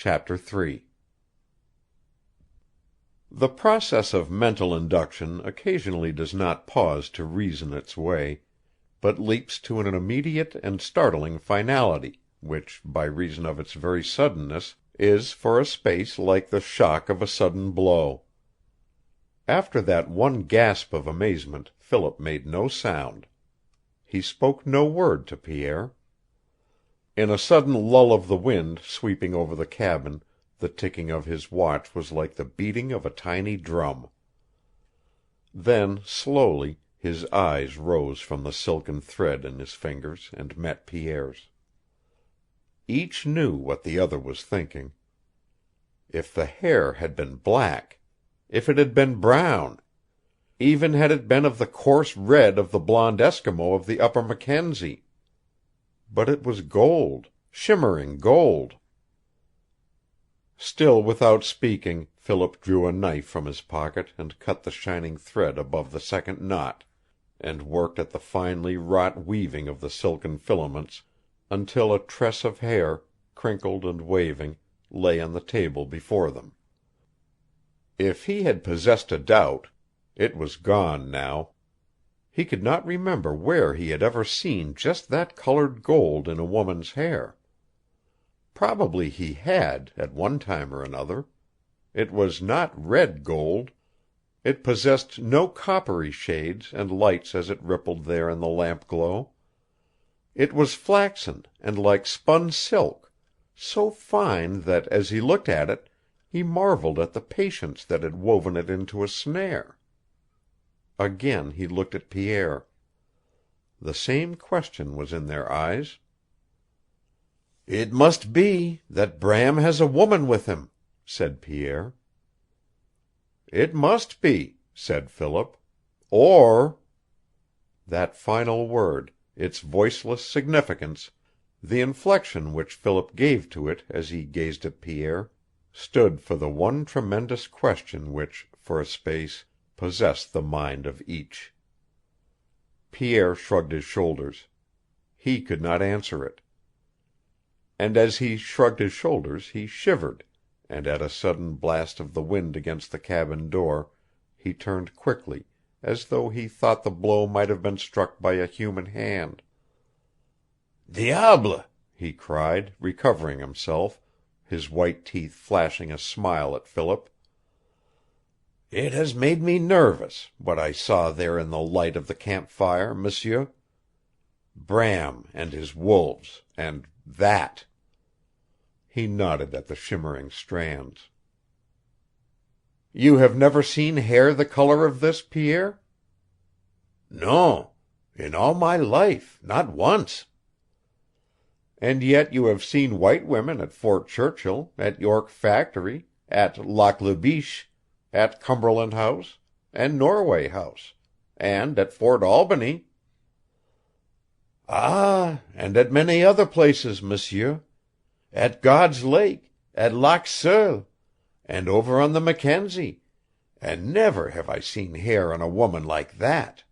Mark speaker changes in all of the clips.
Speaker 1: Chapter 3 The process of mental induction occasionally does not pause to reason its way, but leaps to an immediate and startling finality, which, by reason of its very suddenness, is for a space like the shock of a sudden blow. After that one gasp of amazement Philip made no sound. He spoke no word to Pierre. In a sudden lull of the wind sweeping over the cabin the ticking of his watch was like the beating of a tiny drum. Then, slowly, his eyes rose from the silken thread in his fingers and met Pierre's. Each knew what the other was thinking. If the hair had been black, if it had been brown, even had it been of the coarse red of the blond Eskimo of the upper Mackenzie. But it was gold, shimmering gold. Still without speaking, Philip drew a knife from his pocket and cut the shining thread above the second knot, and worked at the finely wrought weaving of the silken filaments until a tress of hair, crinkled and waving, lay on the table before them. If he had possessed a doubt, it was gone now. He could not remember where he had ever seen just that colored gold in a woman's hair. Probably he had, at one time or another. It was not red gold. It possessed no coppery shades and lights as it rippled there in the lamp glow. It was flaxen and like spun silk, so fine that, as he looked at it, he marveled at the patience that had woven it into a snare. Again he looked at Pierre. The same question was in their eyes. "It must be that Bram has a woman with him," said Pierre. "It must be," said Philip. "Or—" That final word, its voiceless significance, the inflection which Philip gave to it as he gazed at Pierre, stood for the one tremendous question which, for a space, possessed the mind of each. Pierre shrugged his shoulders. He could not answer it. And as he shrugged his shoulders he shivered, and at a sudden blast of the wind against the cabin door he turned quickly, as though he thought the blow might have been struck by a human hand. "Diable!" he cried, recovering himself, his white teeth flashing a smile at Philip. "It has made me nervous, what I saw there in the light of the camp fire, M'sieur. Bram and his wolves, and that!" He nodded at the shimmering strands. "You have never seen hair the color of this, Pierre?" "Non. In all my life, not once." "And yet you have seen white women at Fort Churchill, at York Factory, at Lac la Biche, at Cumberland House, and Norway House, and at Fort Albany." "Ah, and at many other places, M'sieur. At God's Lake, at Lac Seul, and over on the Mackenzie, and never have I seen hair on a woman like that."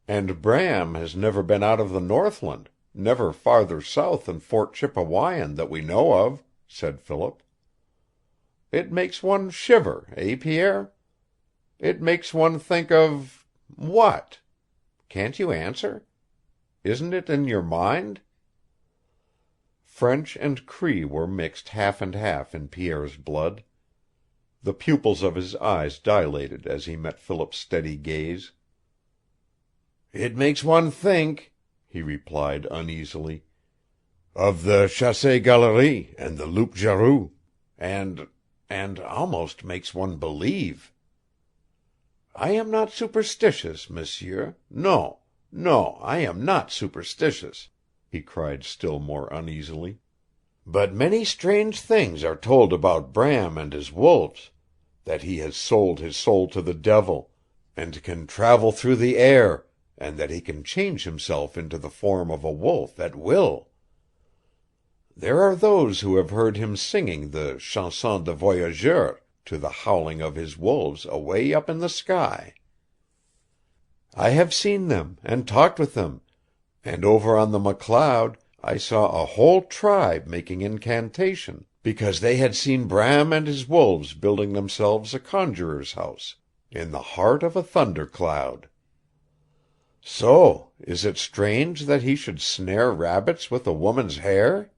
Speaker 1: "And Bram has never been out of the Northland, never farther south than Fort Chipewyan that we know of," said Philip. "It makes one shiver, Pierre? It makes one think of what? Can't you answer? Isn't it in your mind?" French and Cree were mixed half and half in Pierre's blood. The pupils of his eyes dilated as he met Philip's steady gaze. "It makes one think," he replied uneasily, "of the Chasse Galerie and the Loup Garou, and almost makes one believe. I am not superstitious, M'sieur. No, I am not superstitious," he cried still more uneasily. "But many strange things are told about Bram and his wolves, that he has sold his soul to the devil, and can travel through the air, and that he can change himself into the form of a wolf at will. There are those who have heard him singing the Chanson de Voyageur to the howling of his wolves away up in the sky. I have seen them and talked with them, and over on the McLeod I saw a whole tribe making incantation Because they had seen Bram and his wolves building themselves a conjurer's house in the heart of a thundercloud. So, is it strange that he should snare rabbits with a woman's hair?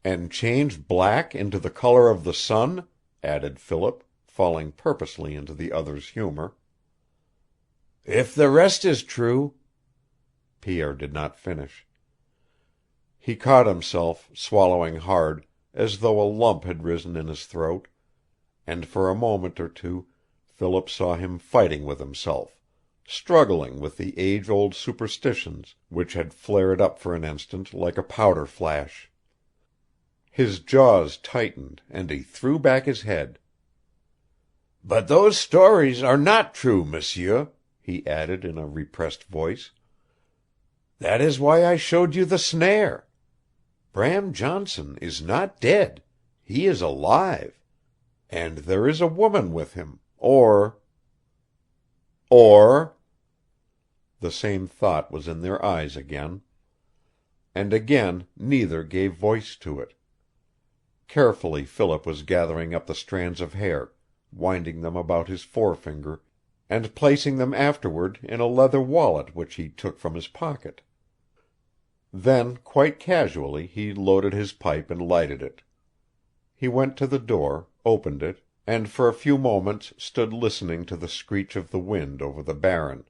Speaker 1: And change black into the color of the sun, added Philip, falling purposely into the other's humor. If the rest is true. Pierre did not finish. He caught himself, swallowing hard, as though a lump had risen in his throat, and for a moment or two Philip saw him fighting with himself, struggling with the age-old superstitions which had flared up for an instant like a powder flash. His jaws tightened and he threw back his head. "But those stories are not true, monsieur," he added in a repressed voice. "That is why I showed you the snare. Bram Johnson is not dead. He is alive. And there is a woman with him, or the same thought was in their eyes again. And again neither gave voice to it. Carefully Philip was gathering up the strands of hair, winding them about his forefinger, and placing them afterward in a leather wallet which he took from his pocket. Then, quite casually, he loaded his pipe and lighted it. He went to the door, opened it, and for a few moments stood listening to the screech of the wind over the Barren.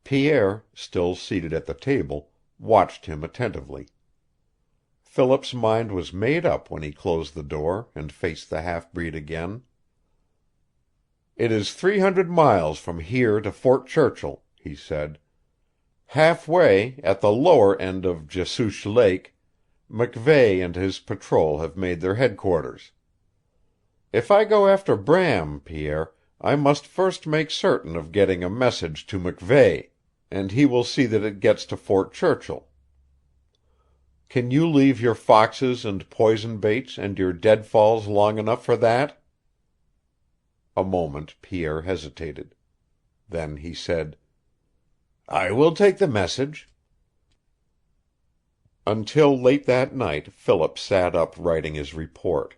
Speaker 1: Pierre, still seated at the table, watched him attentively. Philip's mind was made up when he closed the door and faced the half-breed again. "It is 300 miles from here to Fort Churchill," he said. "Halfway, at the lower end of Jesuche Lake, MacVeigh and his patrol have made their headquarters. If I go after Bram, Pierre, I must first make certain of getting a message to MacVeigh, and he will see that it gets to Fort Churchill. Can you leave your foxes and poison baits and your deadfalls long enough for that?" A moment Pierre hesitated. Then he said, "I will take the message." Until late that night Philip sat up writing his report.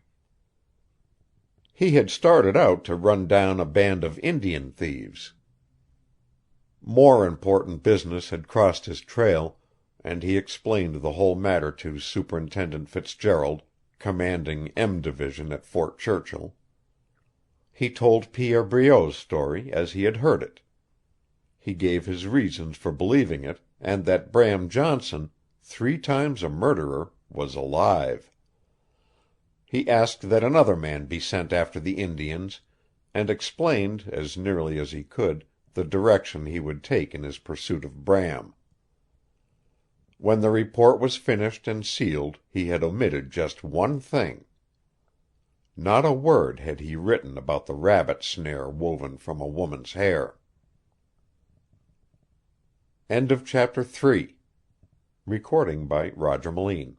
Speaker 1: He had started out to run down a band of Indian thieves. More important business had crossed his trail, and he explained the whole matter to Superintendent Fitzgerald, commanding M Division at Fort Churchill. He told Pierre Breault's story as he had heard it. He gave his reasons for believing it, and that Bram Johnson, 3 times a murderer, was alive. He asked that another man be sent after the Indians, and explained, as nearly as he could, the direction he would take in his pursuit of Bram. When the report was finished and sealed he had omitted just one thing. Not a word had he written about the rabbit snare woven from a woman's hair. End of chapter 3. Recording by Roger Moline.